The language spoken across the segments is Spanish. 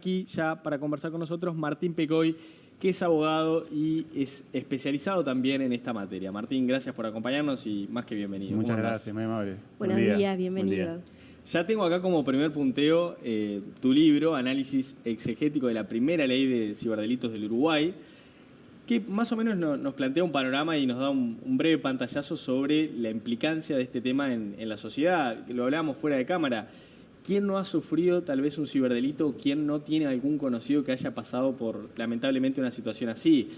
Aquí ya para conversar con nosotros Martín Pecoy, que es abogado y es especializado también en esta materia. Martín, gracias por acompañarnos y más que bienvenido. Muchas gracias, muy amable. Buenos días, bienvenido. Ya tengo acá como primer punteo tu libro, Análisis Exegético de la Primera Ley de Ciberdelitos del Uruguay, que más o menos nos plantea un panorama y nos da un breve pantallazo sobre la implicancia de este tema en la sociedad. Lo hablábamos fuera de cámara. ¿Quién no ha sufrido tal vez un ciberdelito o quién no tiene algún conocido que haya pasado por, lamentablemente, una situación así?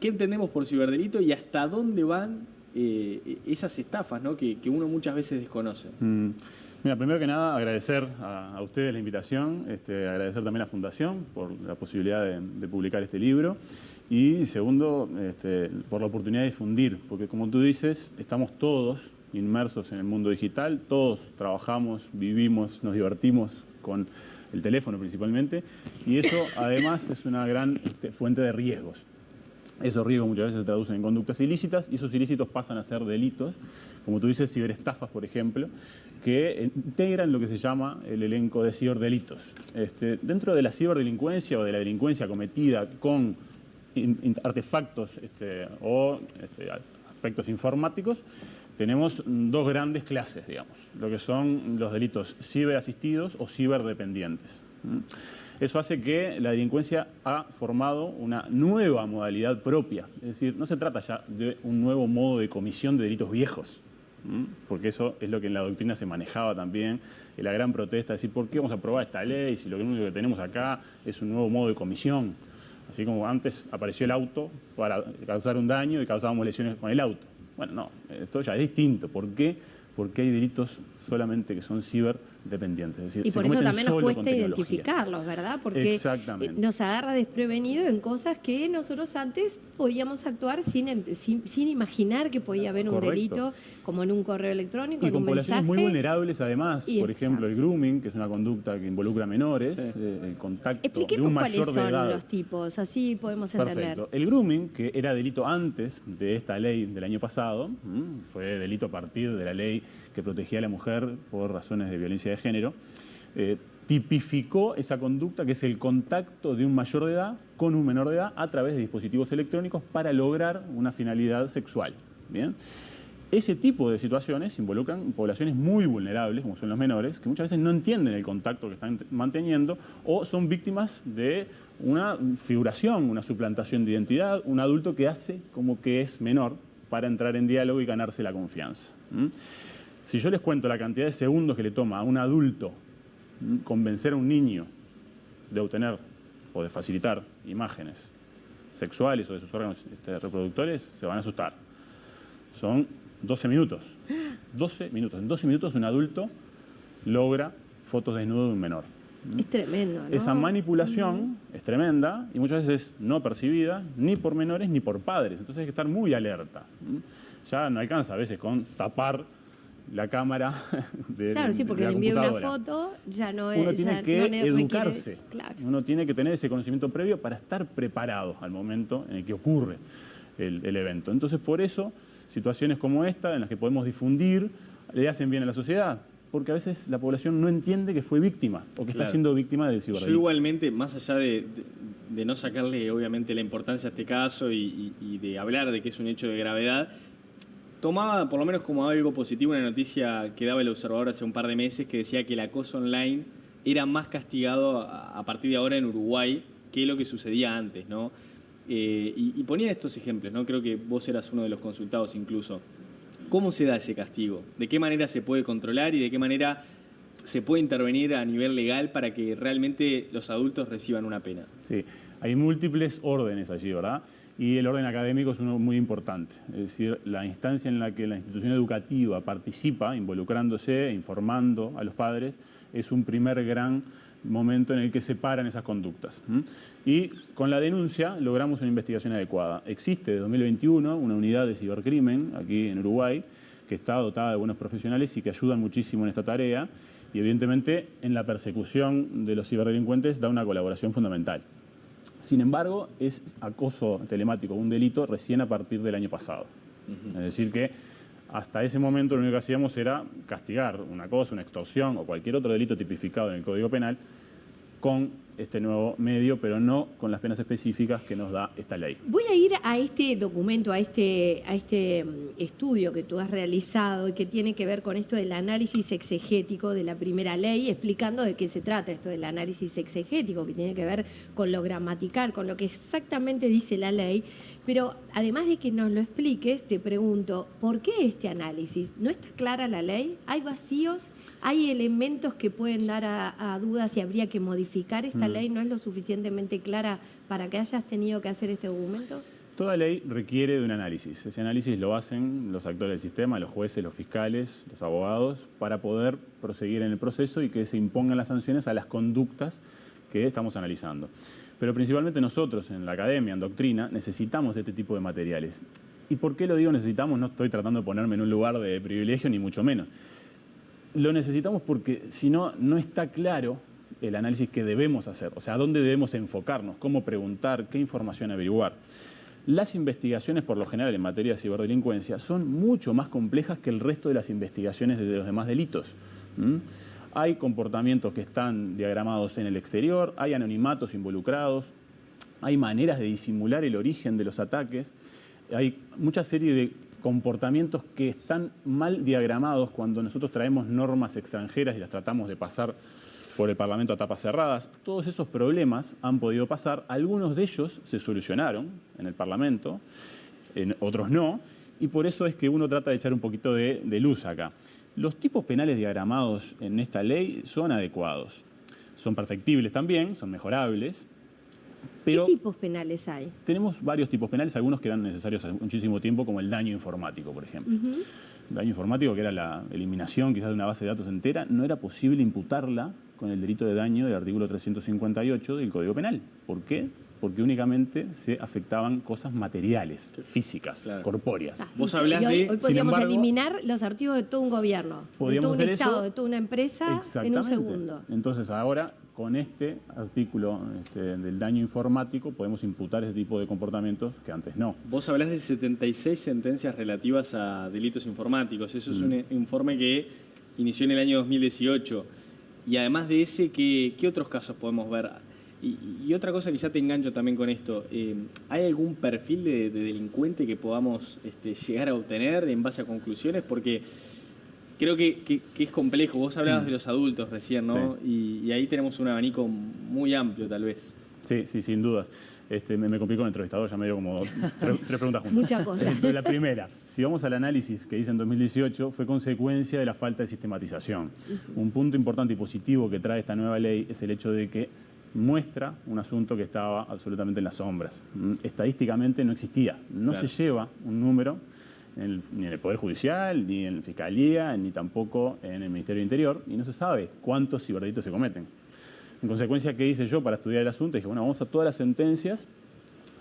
¿Qué entendemos por ciberdelito y hasta dónde van esas estafas, ¿no? que uno muchas veces desconoce? Mira, primero que nada, agradecer a ustedes la invitación, agradecer también a la Fundación por la posibilidad de publicar este libro y segundo, por la oportunidad de difundir, porque como tú dices, estamos todos inmersos en el mundo digital, todos trabajamos, vivimos, nos divertimos con el teléfono principalmente y eso además es una gran fuente de riesgos. Esos riesgos muchas veces se traducen en conductas ilícitas y esos ilícitos pasan a ser delitos, como tú dices, ciberestafas, por ejemplo, que integran lo que se llama el elenco de ciberdelitos. Dentro de la ciberdelincuencia o de la delincuencia cometida con artefactos o aspectos informáticos, tenemos dos grandes clases, digamos, lo que son los delitos ciberasistidos o ciberdependientes. Eso hace que la delincuencia ha formado una nueva modalidad propia. Es decir, no se trata ya de un nuevo modo de comisión de delitos viejos, porque eso es lo que en la doctrina se manejaba también, en la gran protesta, es decir, ¿por qué vamos a aprobar esta ley si lo único que tenemos acá es un nuevo modo de comisión? Así como antes apareció el auto para causar un daño y causábamos lesiones con el auto. Bueno, no, esto ya es distinto. ¿Por qué? Porque hay delitos solamente que son ciberdependientes. Es decir, y por eso también nos cuesta identificarlos, ¿verdad? Porque nos agarra desprevenido en cosas que nosotros antes podíamos actuar sin imaginar que podía haber un delito, como en un correo electrónico, y en un mensaje. Y con poblaciones muy vulnerables además. Por ejemplo, el grooming, que es una conducta que involucra a menores, el contacto de un mayor de edad. Expliquemos cuáles son los tipos, así podemos entender. Perfecto. El grooming, que era delito antes de esta ley del año pasado, fue delito a partir de la ley que protegía a la mujer por razones de violencia de género, tipificó esa conducta que es el contacto de un mayor de edad con un menor de edad a través de dispositivos electrónicos para lograr una finalidad sexual. ¿Bien? Ese tipo de situaciones involucran poblaciones muy vulnerables, como son los menores, que muchas veces no entienden el contacto que están manteniendo o son víctimas de una figuración, una suplantación de identidad, un adulto que hace como que es menor para entrar en diálogo y ganarse la confianza. Si yo les cuento la cantidad de segundos que le toma a un adulto convencer a un niño de obtener o de facilitar imágenes sexuales o de sus órganos reproductores, se van a asustar. Son 12 minutos. 12 minutos. En 12 minutos un adulto logra fotos desnudas de un menor. Es tremendo, ¿no? Esa manipulación es tremenda y muchas veces no percibida ni por menores ni por padres. Entonces hay que estar muy alerta. Ya no alcanza a veces con tapar la cámara de Claro, sí, porque le envía una foto, ya no es. Uno tiene que educarse. Claro. Uno tiene que tener ese conocimiento previo para estar preparado al momento en el que ocurre el evento. Entonces, por eso, situaciones como esta, en las que podemos difundir, le hacen bien a la sociedad. Porque a veces la población no entiende que fue víctima o que está siendo víctima del ciberdelito. Yo igualmente, más allá de no sacarle obviamente la importancia a este caso y de hablar de que es un hecho de gravedad, tomaba por lo menos como algo positivo una noticia que daba el Observador hace un par de meses que decía que el acoso online era más castigado a partir de ahora en Uruguay que lo que sucedía antes, ¿no? Y ponía estos ejemplos, ¿no? Creo que vos eras uno de los consultados incluso. ¿Cómo se da ese castigo? ¿De qué manera se puede controlar y de qué manera se puede intervenir a nivel legal para que realmente los adultos reciban una pena? Sí, hay múltiples órdenes allí, ¿verdad? Y el orden académico es uno muy importante. Es decir, la instancia en la que la institución educativa participa, involucrándose, informando a los padres, es un primer gran momento en el que se paran esas conductas. Y con la denuncia logramos una investigación adecuada. Existe de 2021 una unidad de cibercrimen aquí en Uruguay que está dotada de buenos profesionales y que ayudan muchísimo en esta tarea y evidentemente en la persecución de los ciberdelincuentes da una colaboración fundamental. Sin embargo, es acoso telemático un delito recién a partir del año pasado. Es decir que hasta ese momento lo único que hacíamos era castigar una cosa, una extorsión o cualquier otro delito tipificado en el Código Penal con este nuevo medio, pero no con las penas específicas que nos da esta ley. Voy a ir a este documento, a este estudio que tú has realizado y que tiene que ver con esto del análisis exegético de la primera ley, explicando de qué se trata esto del análisis exegético, que tiene que ver con lo gramatical, con lo que exactamente dice la ley. Pero además de que nos lo expliques, te pregunto, ¿por qué este análisis? ¿No está clara la ley? ¿Hay vacíos? ¿Hay elementos que pueden dar a dudas y habría que modificar esta ley? ¿No es lo suficientemente clara para que hayas tenido que hacer este documento? Toda ley requiere de un análisis. Ese análisis lo hacen los actores del sistema, los jueces, los fiscales, los abogados, para poder proseguir en el proceso y que se impongan las sanciones a las conductas que estamos analizando. Pero principalmente nosotros en la academia, en doctrina, necesitamos de este tipo de materiales. ¿Y por qué lo digo necesitamos? No estoy tratando de ponerme en un lugar de privilegio, ni mucho menos. Lo necesitamos porque si no, no está claro el análisis que debemos hacer, o sea, a dónde debemos enfocarnos, cómo preguntar, qué información averiguar. Las investigaciones, por lo general, en materia de ciberdelincuencia, son mucho más complejas que el resto de las investigaciones de los demás delitos. Hay comportamientos que están diagramados en el exterior, hay anonimatos involucrados, hay maneras de disimular el origen de los ataques, hay mucha serie de comportamientos que están mal diagramados cuando nosotros traemos normas extranjeras y las tratamos de pasar por el Parlamento a tapas cerradas. Todos esos problemas han podido pasar, algunos de ellos se solucionaron en el Parlamento, otros no, y por eso es que uno trata de echar un poquito de luz acá. Los tipos penales diagramados en esta ley son adecuados, son perfectibles también, son mejorables. Pero ¿qué tipos penales hay? Tenemos varios tipos penales, algunos que eran necesarios hace muchísimo tiempo, como el daño informático, por ejemplo. El daño informático, que era la eliminación quizás de una base de datos entera, no era posible imputarla con el delito de daño del artículo 358 del Código Penal. ¿Por qué? Porque únicamente se afectaban cosas materiales, físicas, corpóreas. Vos hablás de... Hoy podríamos eliminar los archivos de todo un gobierno, de todo un Estado, de toda una empresa en un segundo. Entonces ahora, con este artículo del daño informático, podemos imputar ese tipo de comportamientos que antes no. Vos hablás de 76 sentencias relativas a delitos informáticos. Eso es un informe que inició en el año 2018. Y además de ese, ¿qué otros casos podemos ver? Y otra cosa que ya te engancho también con esto, ¿hay algún perfil de delincuente que podamos llegar a obtener en base a conclusiones? Porque creo que es complejo. Vos hablabas de los adultos recién, ¿no? Sí. Y ahí tenemos un abanico muy amplio, tal vez. Sí, sin dudas. Me complicó el entrevistador, ya me dio como tres preguntas juntas. Muchas cosas. La primera, si vamos al análisis que hice en 2018, fue consecuencia de la falta de sistematización. Un punto importante y positivo que trae esta nueva ley es el hecho de que muestra un asunto que estaba absolutamente en las sombras. Estadísticamente no existía. No se lleva un número ni en el Poder Judicial, ni en la Fiscalía, ni tampoco en el Ministerio del Interior, y no se sabe cuántos ciberdelitos se cometen. En consecuencia, ¿qué hice yo para estudiar el asunto? Dije, bueno, vamos a todas las sentencias,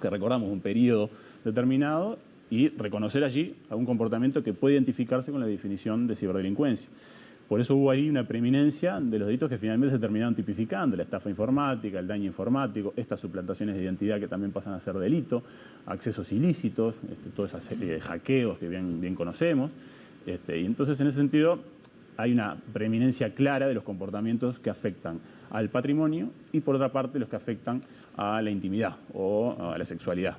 que recordamos un periodo determinado, y reconocer allí algún comportamiento que puede identificarse con la definición de ciberdelincuencia. Por eso hubo ahí una preeminencia de los delitos que finalmente se terminaron tipificando, la estafa informática, el daño informático, estas suplantaciones de identidad que también pasan a ser delito, accesos ilícitos, toda esa serie de hackeos que bien conocemos. Y entonces, en ese sentido, hay una preeminencia clara de los comportamientos que afectan al patrimonio y, por otra parte, los que afectan a la intimidad o a la sexualidad,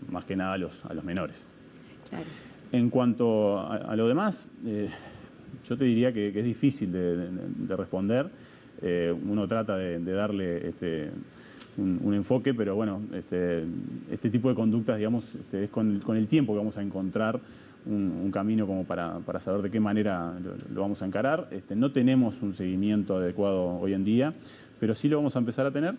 más que nada a los menores. Claro. En cuanto a lo demás, yo te diría que es difícil de responder. Uno trata de darle un enfoque, pero bueno, este tipo de conductas, digamos, es con el tiempo que vamos a encontrar un camino como para saber de qué manera lo vamos a encarar. No tenemos un seguimiento adecuado hoy en día, pero sí lo vamos a empezar a tener.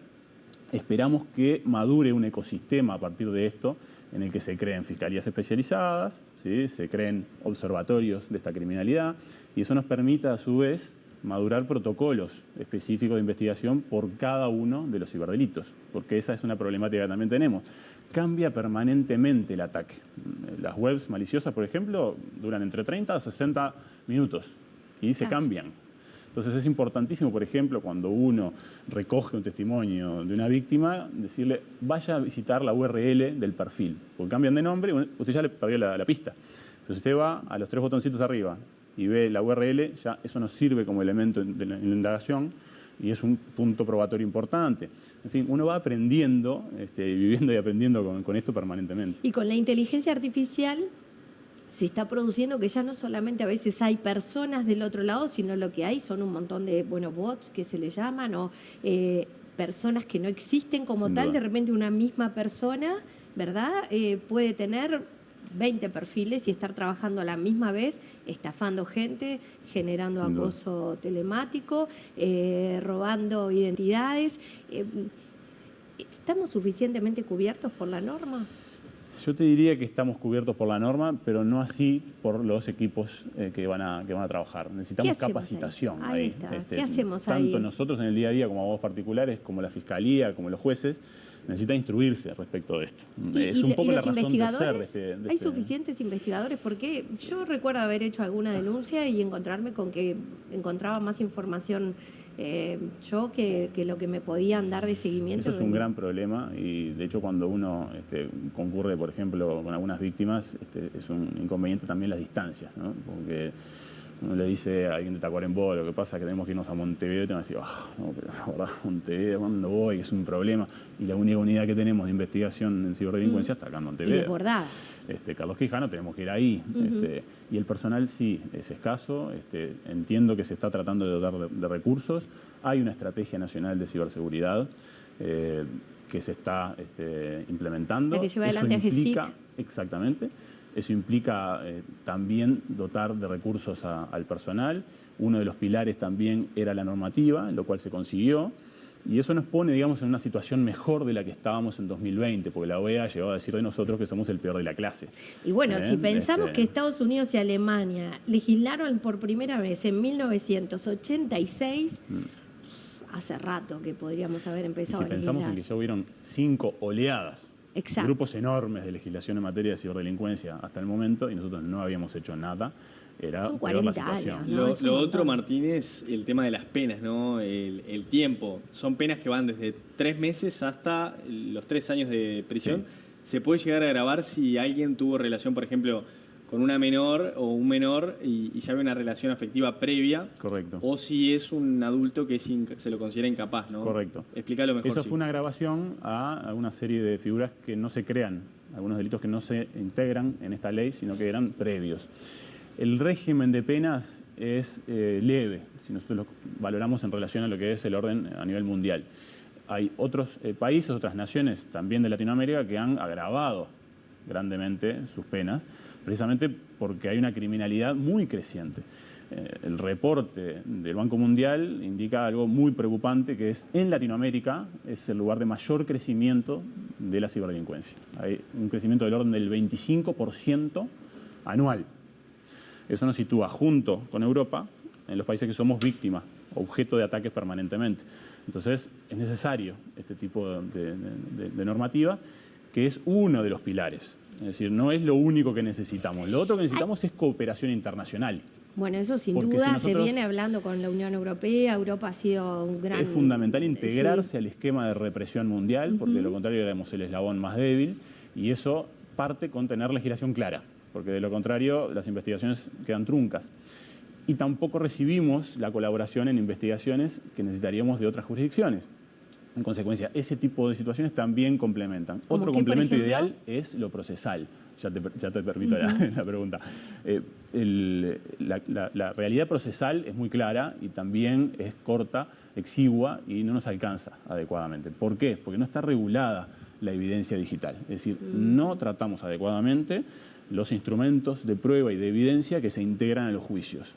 Esperamos que madure un ecosistema a partir de esto, en el que se creen fiscalías especializadas, ¿sí? Se creen observatorios de esta criminalidad, y eso nos permita, a su vez, madurar protocolos específicos de investigación por cada uno de los ciberdelitos, porque esa es una problemática que también tenemos. Cambia permanentemente el ataque. Las webs maliciosas, por ejemplo, duran entre 30 a 60 minutos y se cambian. Entonces es importantísimo, por ejemplo, cuando uno recoge un testimonio de una víctima, decirle, vaya a visitar la URL del perfil, porque cambian de nombre, usted ya le perdió la pista. Pero si usted va a los 3 botoncitos arriba y ve la URL, ya eso nos sirve como elemento de la indagación, y es un punto probatorio importante. En fin, uno va aprendiendo, viviendo y aprendiendo con esto permanentemente. Y con la inteligencia artificial se está produciendo que ya no solamente a veces hay personas del otro lado, sino lo que hay son un montón de, bots que se le llaman, o personas que no existen como Sin tal. duda. De repente una misma persona, ¿verdad? Puede tener 20 perfiles y estar trabajando a la misma vez, estafando gente, generando Sin duda. acoso telemático, robando identidades. ¿Estamos suficientemente cubiertos por la norma? Yo te diría que estamos cubiertos por la norma, pero no así por los equipos que van a trabajar. Necesitamos capacitación ahí. ahí. Está. ¿Qué hacemos tanto ahí? nosotros en el día a día como abogados particulares, como la Fiscalía, como los jueces, necesitan instruirse respecto de esto. Es un poco la razón de ser de ¿Hay suficientes investigadores? Porque yo recuerdo haber hecho alguna denuncia y encontrarme con que encontraba más información yo que lo que me podían dar de seguimiento. Eso es un gran problema y de hecho cuando uno concurre, por ejemplo, con algunas víctimas, es un inconveniente también las distancias, ¿no? Porque uno le dice a alguien de Tacuarembó, lo que pasa es que tenemos que irnos a Montevideo, y te van a decir, no, pero la verdad, Montevideo, ¿cuándo voy? Es un problema. Y la única unidad que tenemos de investigación en ciberdelincuencia está acá en Montevideo. Y desbordada. Carlos Quijano, tenemos que ir ahí. Y el personal sí, es escaso. Entiendo que se está tratando de dotar de recursos. Hay una estrategia nacional de ciberseguridad que se está implementando. La que lleva adelante implica, AGESIC. exactamente. Eso implica también dotar de recursos al personal. Uno de los pilares también era la normativa, lo cual se consiguió. Y eso nos pone, digamos, en una situación mejor de la que estábamos en 2020, porque la OEA llegó a decir de nosotros que somos el peor de la clase. Y bueno, si pensamos que Estados Unidos y Alemania legislaron por primera vez en 1986, hace rato que podríamos haber empezado y si pensamos en que ya hubieron 5 oleadas, exacto, grupos enormes de legislación en materia de ciberdelincuencia hasta el momento, y nosotros no habíamos hecho nada, era son peor la 40 situación. años, ¿no? Lo otro, Martínez, el tema de las penas, ¿no? El tiempo. Son penas que van desde 3 meses hasta los 3 años de prisión. Sí. Se puede llegar a grabar si alguien tuvo relación, por ejemplo, con una menor o un menor y ya había una relación afectiva previa. Correcto. O si es un adulto que se lo considera incapaz, ¿no? Correcto. Explícalo mejor. Eso fue una agravación a una serie de figuras que no se crean, algunos delitos que no se integran en esta ley, sino que eran previos. El régimen de penas es leve, si nosotros lo valoramos en relación a lo que es el orden a nivel mundial. Hay otros países, otras naciones también de Latinoamérica que han agravado grandemente sus penas, precisamente porque hay una criminalidad muy creciente. El reporte del Banco Mundial indica algo muy preocupante, que es en Latinoamérica es el lugar de mayor crecimiento de la ciberdelincuencia. Hay un crecimiento del orden del 25% anual. Eso nos sitúa junto con Europa en los países que somos víctimas, objeto de ataques permanentemente. Entonces, es necesario este tipo de normativas, que es uno de los pilares. Es decir, no es lo único que necesitamos. Lo otro que necesitamos es cooperación internacional. Bueno, eso sin duda se viene hablando con la Unión Europea. Europa ha sido un gran... Es fundamental integrarse al esquema de represión mundial, porque de lo contrario éramos el eslabón más débil, y eso parte con tener legislación clara, porque de lo contrario las investigaciones quedan truncas. Y tampoco recibimos la colaboración en investigaciones que necesitaríamos de otras jurisdicciones. En consecuencia, ese tipo de situaciones también complementan. Otro complemento ideal es lo procesal. Ya te permito la pregunta. La realidad procesal es muy clara y también es corta, exigua y no nos alcanza adecuadamente. ¿Por qué? Porque no está regulada la evidencia digital. Es decir, no tratamos adecuadamente los instrumentos de prueba y de evidencia que se integran a los juicios.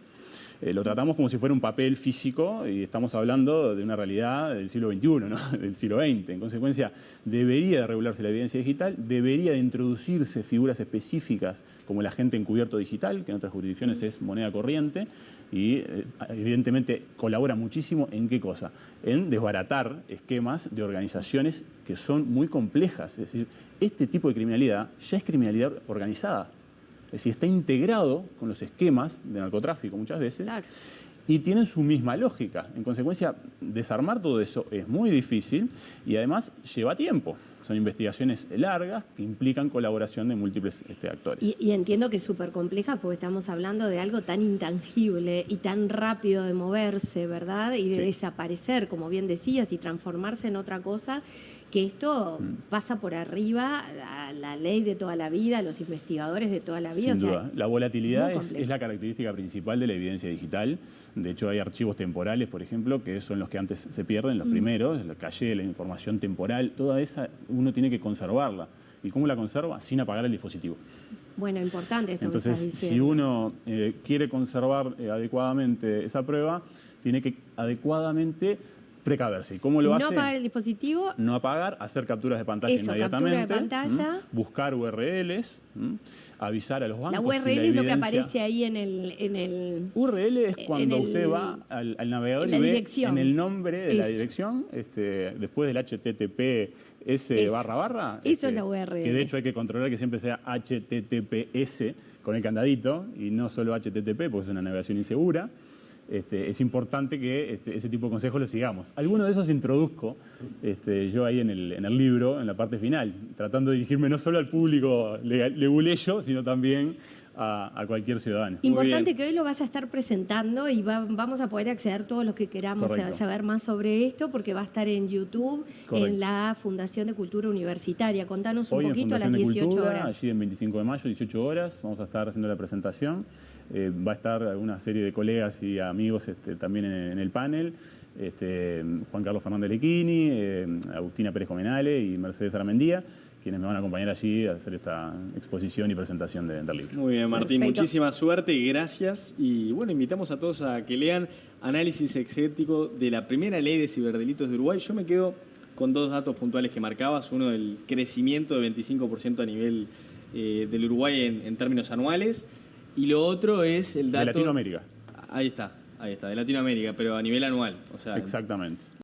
Lo tratamos como si fuera un papel físico y estamos hablando de una realidad del siglo XXI, ¿no? Del siglo XX. En consecuencia, debería de regularse la evidencia digital, debería de introducirse figuras específicas como el agente encubierto digital, que en otras jurisdicciones es moneda corriente, y evidentemente colabora muchísimo ¿en qué cosa? En desbaratar esquemas de organizaciones que son muy complejas. Es decir, este tipo de criminalidad ya es criminalidad organizada. Es decir, está integrado con los esquemas de narcotráfico muchas veces. Claro. y tienen su misma lógica. En consecuencia, desarmar todo eso es muy difícil y además lleva tiempo. Son investigaciones largas que implican colaboración de múltiples actores. Y entiendo que es súper compleja porque estamos hablando de algo tan intangible y tan rápido de moverse, ¿verdad? Y de desaparecer, como bien decías, y transformarse en otra cosa, que esto pasa por arriba a la ley de toda la vida, a los investigadores de toda la vida. Sin duda. La volatilidad es la característica principal de la evidencia digital. De hecho, hay archivos temporales, por ejemplo, que son los que antes se pierden, los primeros, el caché, la información temporal, toda esa uno tiene que conservarla. ¿Y cómo la conserva? Sin apagar el dispositivo. Bueno, importante esto. Entonces, que estás diciendo. Si uno quiere conservar adecuadamente esa prueba, tiene que adecuadamente precaverse. ¿Y cómo lo hace? No apagar el dispositivo. No apagar, hacer capturas de pantalla inmediatamente. Captura de pantalla. Buscar URLs, avisar a los bancos. La URL es lo que aparece ahí en el URL es cuando usted va al navegador y ve en el nombre de la dirección, después del HTTPS //. Eso es la URL. Que de hecho hay que controlar que siempre sea HTTPS con el candadito y no solo HTTP, porque es una navegación insegura. Es importante que ese tipo de consejos los sigamos. Algunos de esos introduzco yo ahí en el libro, en la parte final, tratando de dirigirme no solo al público leguleyo, sino también a cualquier ciudadano. Importante que hoy lo vas a estar presentando y vamos a poder acceder todos los que queramos saber más sobre esto, porque va a estar en YouTube, en la Fundación de Cultura Universitaria. Contanos un poquito a las 18 horas. Allí en 25 de mayo, 18 horas, vamos a estar haciendo la presentación. Va a estar una serie de colegas y amigos también en el panel. Juan Carlos Fernández Lequini, Agustina Pérez Comenale y Mercedes Armendía, quienes me van a acompañar allí a hacer esta exposición y presentación del libro. Muy bien, Martín, Perfecto. Muchísima suerte y gracias. Y bueno, invitamos a todos a que lean Análisis Exegético de la primera ley de ciberdelitos de Uruguay. Yo me quedo con dos datos puntuales que marcabas. Uno, el crecimiento de 25% a nivel del Uruguay en términos anuales. Y lo otro es el dato... De Latinoamérica. Ahí está, de Latinoamérica, pero a nivel anual. O sea, exactamente.